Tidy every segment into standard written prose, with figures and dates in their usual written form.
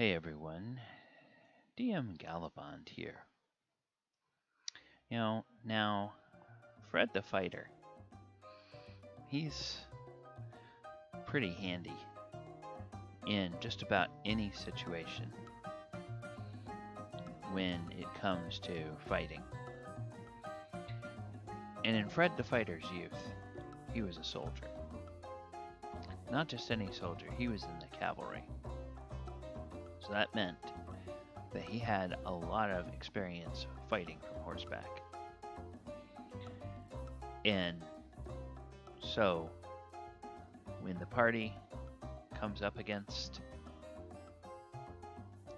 Hey everyone, DM Gallibond here. Now, Fred the Fighter, he's pretty handy in just about any situation when it comes to fighting. And in Fred the Fighter's youth, he was a soldier. Not just any soldier, he was in the cavalry. So that meant that he had a lot of experience fighting from horseback. And so, when the party comes up against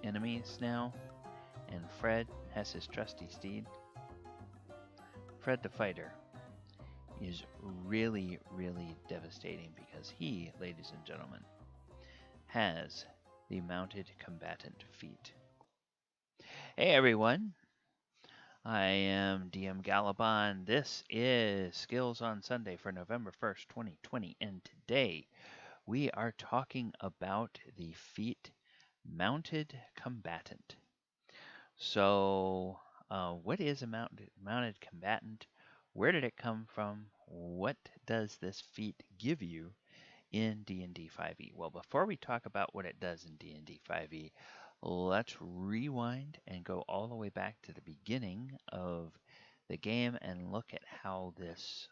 enemies now, and Fred has his trusty steed, Fred the Fighter is really, really devastating because he, ladies and gentlemen, has the Mounted Combatant feat. Hey everyone, I am DM Gallibond. This is Skills on Sunday for November 1st, 2020, and today we are talking about the feat Mounted Combatant. So, what is a mounted combatant? Where did it come from? What does this feat give you in D&D 5e? Well, before we talk about what it does in D&D 5e, let's rewind and go all the way back to the beginning of the game and look at how this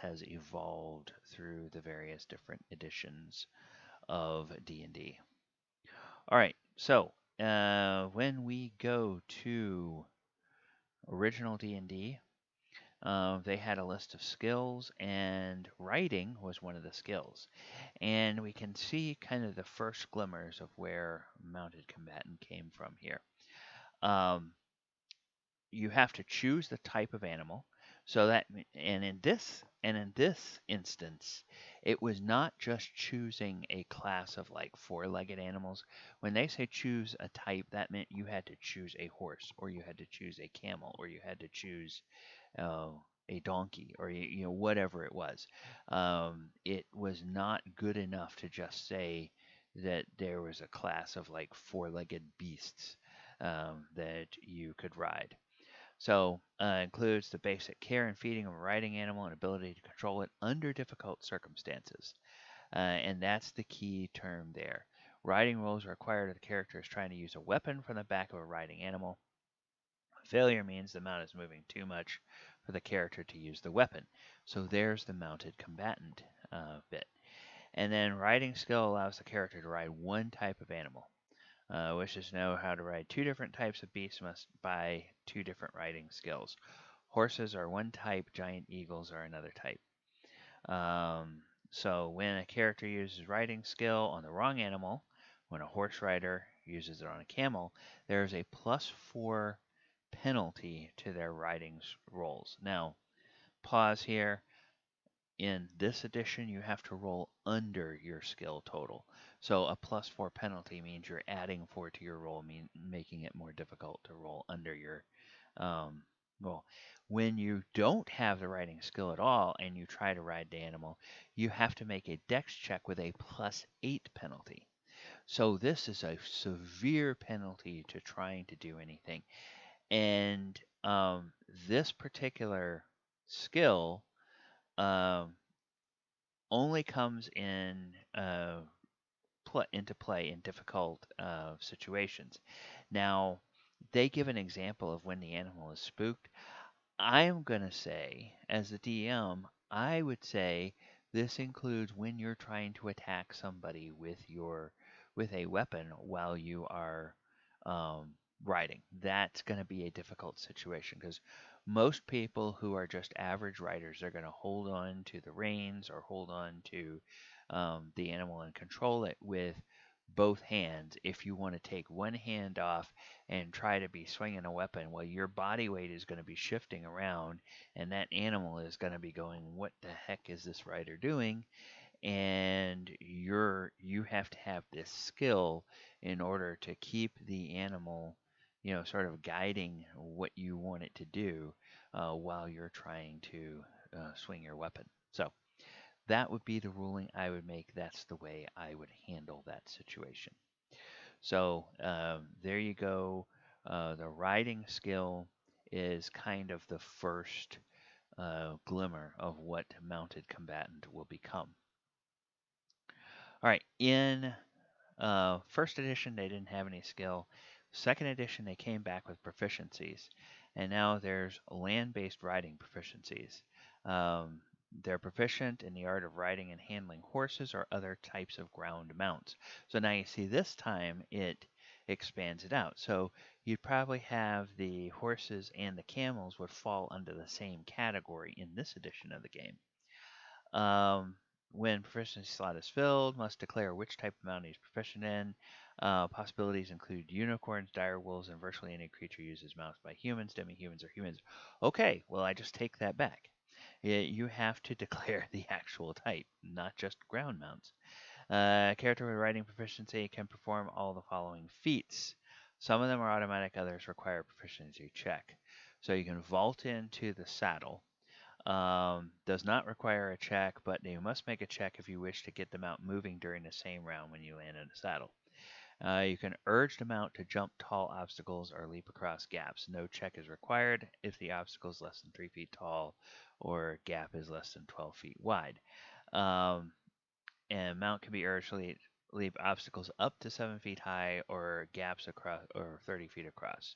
has evolved through the various different editions of D&D. All right, so when we go to original D&D, they had a list of skills, and writing was one of the skills. And we can see kind of the first glimmers of where Mounted Combatant came from here. You have to choose the type of animal. So that, and in this instance, it was not just choosing a class of like four-legged animals. When they say choose a type, that meant you had to choose a horse, or you had to choose a camel, or you had to choose a donkey, or whatever it was. It was not good enough to just say that there was a class of like four-legged beasts that you could ride. So includes the basic care and feeding of a riding animal and ability to control it under difficult circumstances. And that's the key term there. Riding rolls are required if the character is trying to use a weapon from the back of a riding animal. Failure means the mount is moving too much for the character to use the weapon. So there's the mounted combatant bit. And then riding skill allows the character to ride one type of animal. Wishes to know how to ride two different types of beasts must buy two different riding skills. Horses are one type, giant eagles are another type. So when a character uses riding skill on the wrong animal, when a horse rider uses it on a camel, there is a +4 penalty to their riding rolls. Now, pause here. In this edition, you have to roll under your skill total. So a +4 penalty means you're adding 4 to your roll, making it more difficult to roll under your roll. When you don't have the riding skill at all and you try to ride the animal, you have to make a dex check with a +8 penalty. So this is a severe penalty to trying to do anything. And this particular skill only comes in into play in difficult situations. Now, they give an example of when the animal is spooked. I am going to say, as the DM, I would say this includes when you're trying to attack somebody with a weapon while you are riding. That's going to be a difficult situation because most people who are just average riders are going to hold on to the reins or hold on to the animal and control it with both hands. If you want to take one hand off and try to be swinging a weapon, well, your body weight is going to be shifting around, and that animal is going to be going, "What the heck is this rider doing?" And you have to have this skill in order to keep the animal, sort of guiding what you want it to do while you're trying to swing your weapon. So That would be the ruling I would make. That's the way I would handle that situation. So there you go. The riding skill is kind of the first glimmer of what mounted combatant will become. All right, in first edition they didn't have any skill. Second edition they came back with proficiencies, and now there's land-based riding proficiencies. Um, they're proficient in the art of riding and handling horses or other types of ground mounts. So now you see this time it expands it out. So you'd probably have the horses and the camels would fall under the same category in this edition of the game. Um, when proficiency slot is filled, must declare which type of mount he's proficient in. Possibilities include unicorns, dire wolves, and virtually any creature used as mounts by humans, demi-humans, or humans. Okay, well, I just take that back. You have to declare the actual type, not just ground mounts. Character with riding proficiency can perform all the following feats. Some of them are automatic, others require a proficiency check. So you can vault into the saddle. Does not require a check, but you must make a check if you wish to get the mount moving during the same round when you land in the saddle. You can urge the mount to jump tall obstacles or leap across gaps. No check is required if the obstacle is less than 3 feet tall or gap is less than 12 feet wide. And mount can be urged to leap obstacles up to 7 feet high or gaps across or 30 feet across.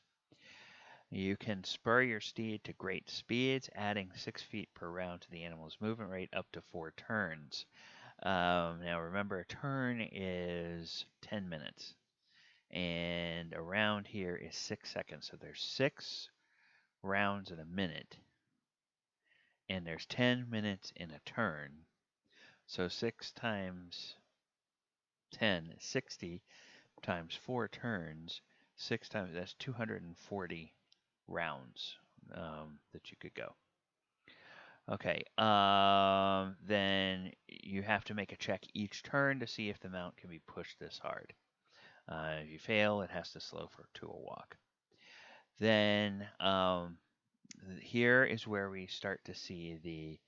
You can spur your steed to great speeds, adding 6 feet per round to the animal's movement rate up to 4 turns. Now remember, a turn is 10 minutes, and a round here is 6 seconds. So there's 6 rounds in a minute, and there's 10 minutes in a turn. So 6 times 10 is 60, times 4 turns, 6 times, that's 240 rounds that you could go. Okay, then you have to make a check each turn to see if the mount can be pushed this hard. If you fail, it has to slow to a walk. Then here is where we start to see the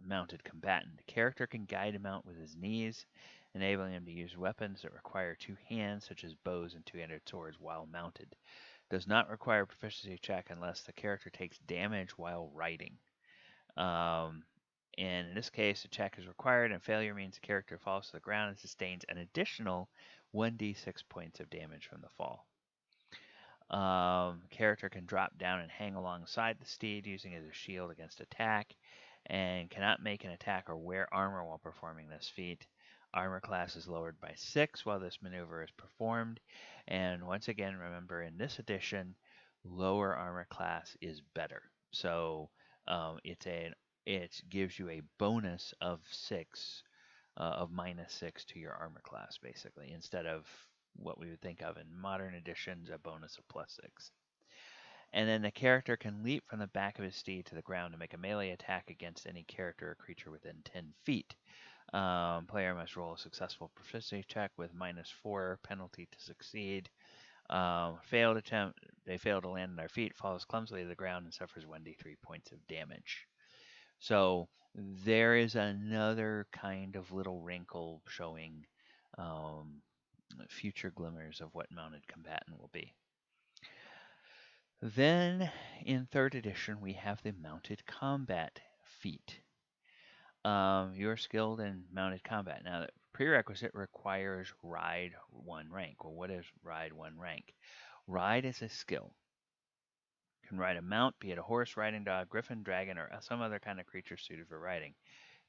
mounted combatant. The character can guide a mount with his knees, enabling him to use weapons that require 2 hands, such as bows and 2-handed swords, while mounted. Does not require a proficiency check unless the character takes damage while riding. And in this case, a check is required, and failure means the character falls to the ground and sustains an additional 1d6 points of damage from the fall. Character can drop down and hang alongside the steed, using it as a shield against attack, and cannot make an attack or wear armor while performing this feat. Armor class is lowered by 6 while this maneuver is performed. And once again, remember, in this edition, lower armor class is better. So it gives you a bonus of 6, of -6 to your armor class, basically, instead of what we would think of in modern editions, a bonus of +6. And then the character can leap from the back of his steed to the ground to make a melee attack against any character or creature within 10 feet. Player must roll a successful proficiency check with -4 penalty to succeed. Failed attempt, they fail to land on their feet, falls clumsily to the ground, and suffers 1d3 points of damage. So there is another kind of little wrinkle showing future glimmers of what mounted combatant will be. Then in 3rd edition we have the mounted combat feat. You're skilled in mounted combat. Now, the prerequisite requires ride 1 rank. Well, what is ride 1 rank? Ride is a skill. You can ride a mount, be it a horse, riding dog, griffin, dragon, or some other kind of creature suited for riding.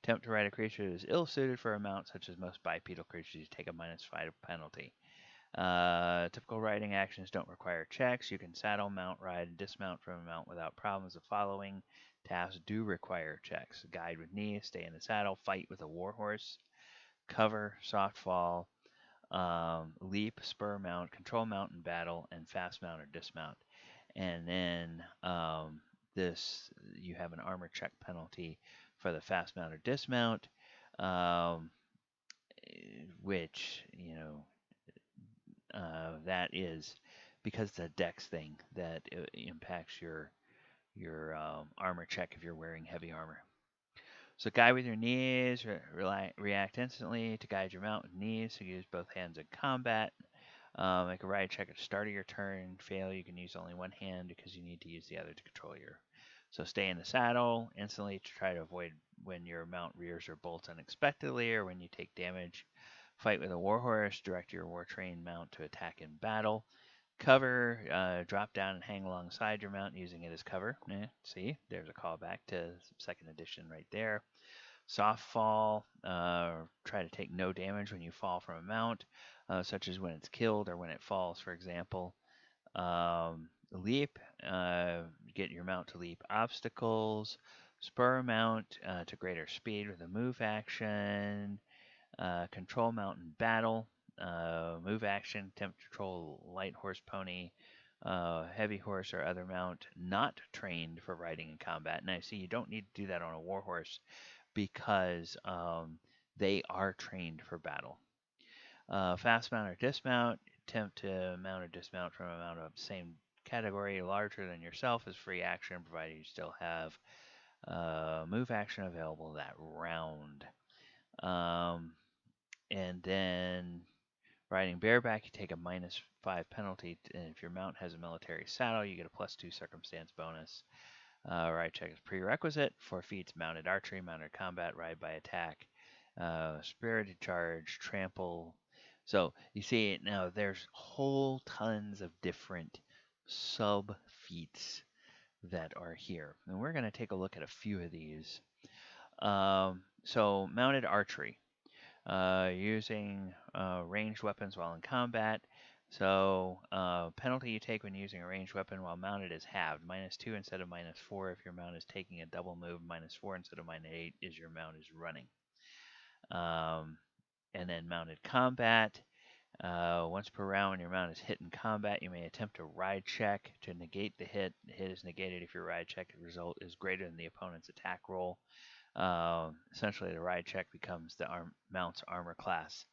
Attempt to ride a creature that is ill-suited for a mount, such as most bipedal creatures, you take a -5 penalty. Typical riding actions don't require checks. You can saddle, mount, ride, and dismount from a mount without problems. The following tasks do require checks: guide with knees, stay in the saddle, fight with a warhorse, cover, soft fall, leap, spur mount, control mount in battle, and fast mount or dismount. And then you have an armor check penalty for the fast mount or dismount, which that is because the dex thing that impacts your armor check if you're wearing heavy armor. So guide with your knees, react instantly to guide your mount with knees, so use both hands in combat. Make a ride check at the start of your turn. Fail, you can use only one hand because you need to use the other to control your. So stay in the saddle instantly to try to avoid when your mount rears or bolts unexpectedly or when you take damage. Fight with a warhorse. Direct your war-trained mount to attack in battle. Cover, drop down and hang alongside your mount using it as cover. See, there's a callback to second edition right there. Soft fall, try to take no damage when you fall from a mount, such as when it's killed or when it falls, for example. Leap, get your mount to leap obstacles. Spur a mount to greater speed with a move action. Control mount in battle. Move action, attempt to control light horse, pony, heavy horse, or other mount not trained for riding in combat. Now, see, you don't need to do that on a warhorse because they are trained for battle. Fast mount or dismount, attempt to mount or dismount from a mount of the same category larger than yourself is free action, provided you still have move action available that round. And then riding bareback, you take a -5 penalty, and if your mount has a military saddle, you get a +2 circumstance bonus. Ride check is prerequisite for feats mounted archery, mounted combat, ride by attack, spirited charge, trample. So you see now there's whole tons of different sub feats that are here, and we're going to take a look at a few of these. So mounted archery. Using ranged weapons while in combat. So penalty you take when using a ranged weapon while mounted is halved. -2 instead of -4 if your mount is taking a double move. -4 instead of -8 is your mount is running. And then mounted combat. Once per round when your mount is hit in combat, you may attempt a ride check to negate the hit. The hit is negated if your ride check result is greater than the opponent's attack roll. Essentially, the ride check becomes the mount's armor class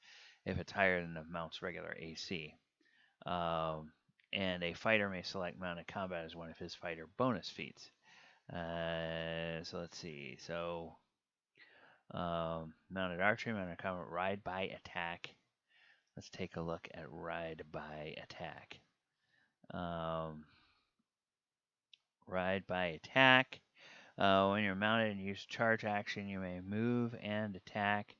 if it's higher than the mount's regular AC. And a fighter may select mounted combat as one of his fighter bonus feats. So let's see. So mounted archery, mounted combat, ride by attack. Let's take a look at ride by attack. Ride by attack. When you're mounted and use charge action, you may move and attack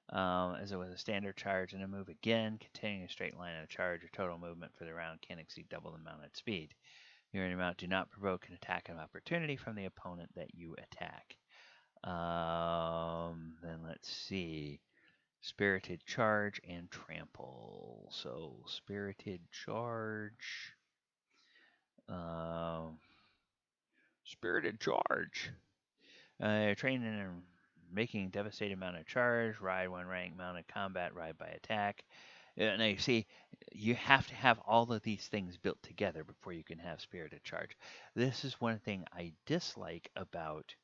as it was a standard charge, and then move again, continuing a straight line of the charge. Your total movement for the round can't exceed double the mounted speed. You and your mount do not provoke an attack of opportunity from the opponent that you attack. Then let's see. Spirited charge and trample. So spirited charge. Spirited charge. Trained in making devastating mounted charge, ride one rank, mounted combat, ride by attack. Now you see, you have to have all of these things built together before you can have spirited charge. This is one thing I dislike about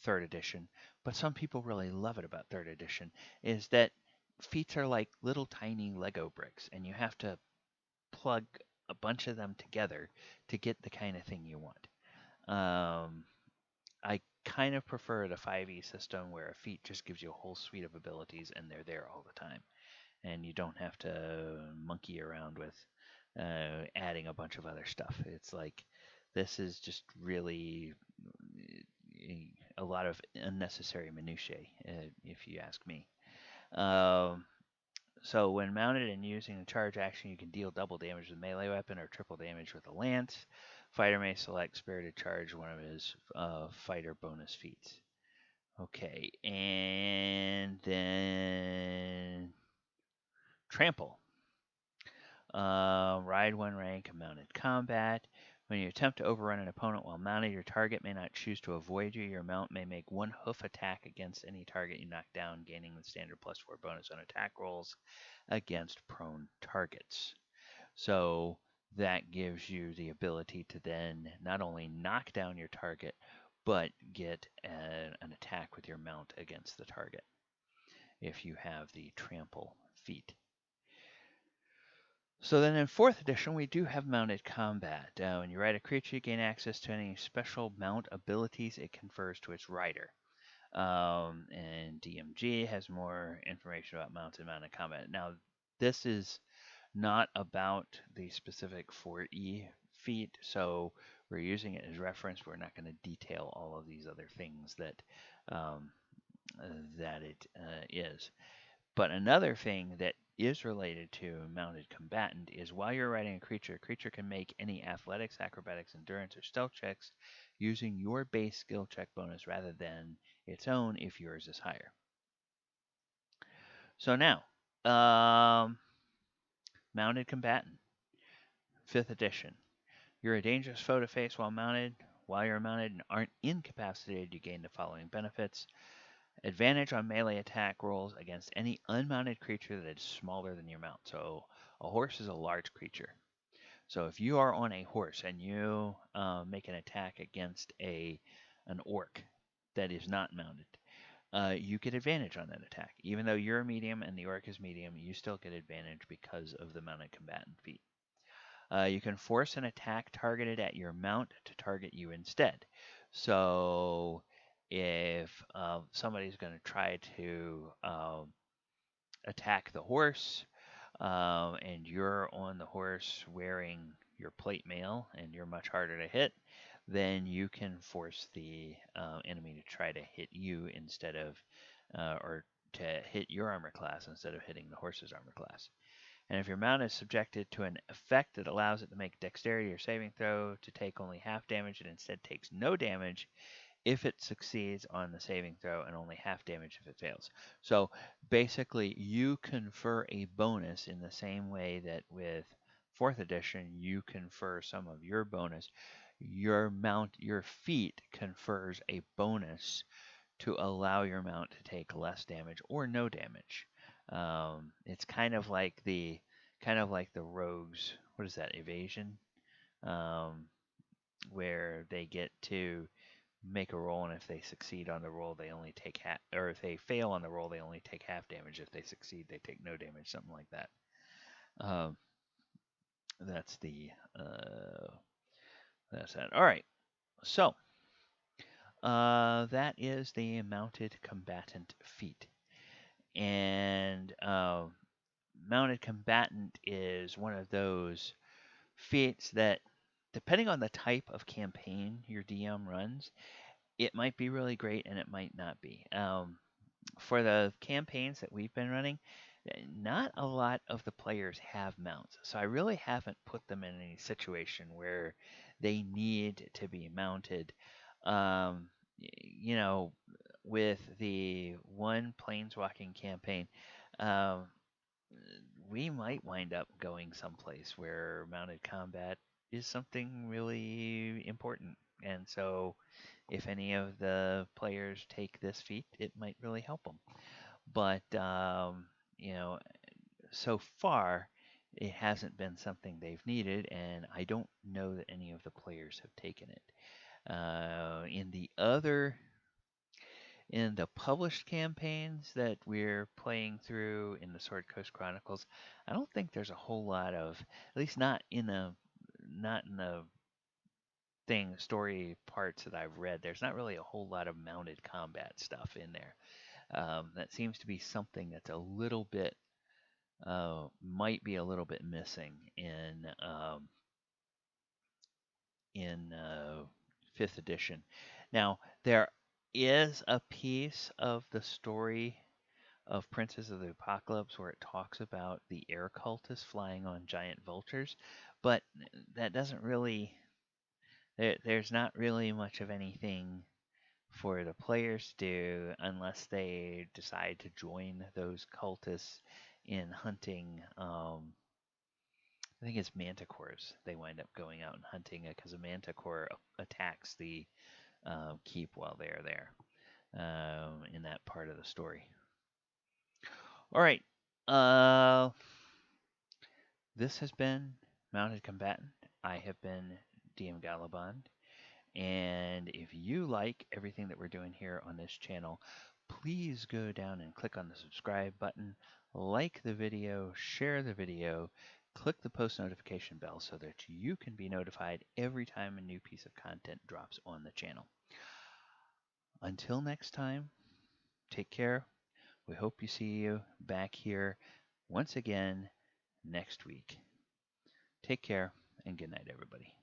third edition, but some people really love it about third edition, is that feats are like little tiny Lego bricks, and you have to plug a bunch of them together to get the kind of thing you want. I kind of prefer the 5e system where a feat just gives you a whole suite of abilities and they're there all the time. And you don't have to monkey around with adding a bunch of other stuff. It's like this is just really a lot of unnecessary minutiae, if you ask me. So when mounted and using a charge action, you can deal double damage with a melee weapon or triple damage with a lance. Fighter may select Spirited Charge, one of his fighter bonus feats. Okay, and then Trample. Ride one rank in mounted combat. When you attempt to overrun an opponent while mounted, your target may not choose to avoid you. Your mount may make one hoof attack against any target you knock down, gaining the standard +4 bonus on attack rolls against prone targets. So that gives you the ability to then not only knock down your target, but get an attack with your mount against the target if you have the trample feat. So then in 4th edition, we do have Mounted Combat. When you ride a creature, you gain access to any special mount abilities it confers to its rider. And DMG has more information about Mounted Combat. Now, this is not about the specific 4E feat, so we're using it as reference. We're not going to detail all of these other things um, that it is. But another thing that is related to Mounted Combatant is while you're riding a creature can make any athletics, acrobatics, endurance, or stealth checks using your base skill check bonus rather than its own if yours is higher. So now, Mounted Combatant, 5th edition. You're a dangerous foe to face while mounted. While you're mounted and aren't incapacitated, you gain the following benefits. Advantage on melee attack rolls against any unmounted creature that is smaller than your mount. So a horse is a large creature. So if you are on a horse and you make an attack against an orc that is not mounted, you get advantage on that attack. Even though you're medium and the orc is medium, you still get advantage because of the Mounted Combatant feat. You can force an attack targeted at your mount to target you instead. So if somebody's going to try to attack the horse, and you're on the horse wearing your plate mail and you're much harder to hit, then you can force the enemy to try to hit you instead of, or to hit your armor class instead of hitting the horse's armor class. And if your mount is subjected to an effect that allows it to make dexterity or saving throw to take only half damage, it instead takes no damage if it succeeds on the saving throw and only half damage if it fails. So basically, you confer a bonus in the same way that with 4th edition, you confer some of your bonus. Your feat confers a bonus to allow your mount to take less damage or no damage. It's kind of like the rogues. What is that? Evasion, um, where they get to make a roll, and if they succeed on the roll, they only take half, or if they fail on the roll, they only take half damage. If they succeed, they take no damage. Something like that. Um, that's the that's that. All right. So that is the Mounted Combatant feat. And Mounted Combatant is one of those feats that, depending on the type of campaign your DM runs, it might be really great and it might not be. For the campaigns that we've been running, not a lot of the players have mounts. So I really haven't put them in any situation where they need to be mounted. You know, with the one planeswalking campaign, um, we might wind up going someplace where mounted combat is something really important. And so, if any of the players take this feat, it might really help them. But, you know, so far, it hasn't been something they've needed, and I don't know that any of the players have taken it. In the published campaigns that we're playing through in the Sword Coast Chronicles, I don't think there's a whole lot of, at least not in the story parts that I've read. There's not really a whole lot of mounted combat stuff in there. That seems to be something that's a little bit might be a little bit missing in 5th edition. Now, there is a piece of the story of Princes of the Apocalypse where it talks about the air cultists flying on giant vultures, but that doesn't really, there's not really much of anything for the players to do unless they decide to join those cultists in hunting. I think it's manticores. They wind up going out and hunting it because a manticore attacks the keep while they're there in that part of the story. All right. This has been Mounted Combatant. I have been DM Gallibond. And if you like everything that we're doing here on this channel, please go down and click on the subscribe button, like the video, share the video, click the post notification bell so that you can be notified every time a new piece of content drops on the channel. Until next time, take care. We hope you see you back here once again next week. Take care and good night, everybody.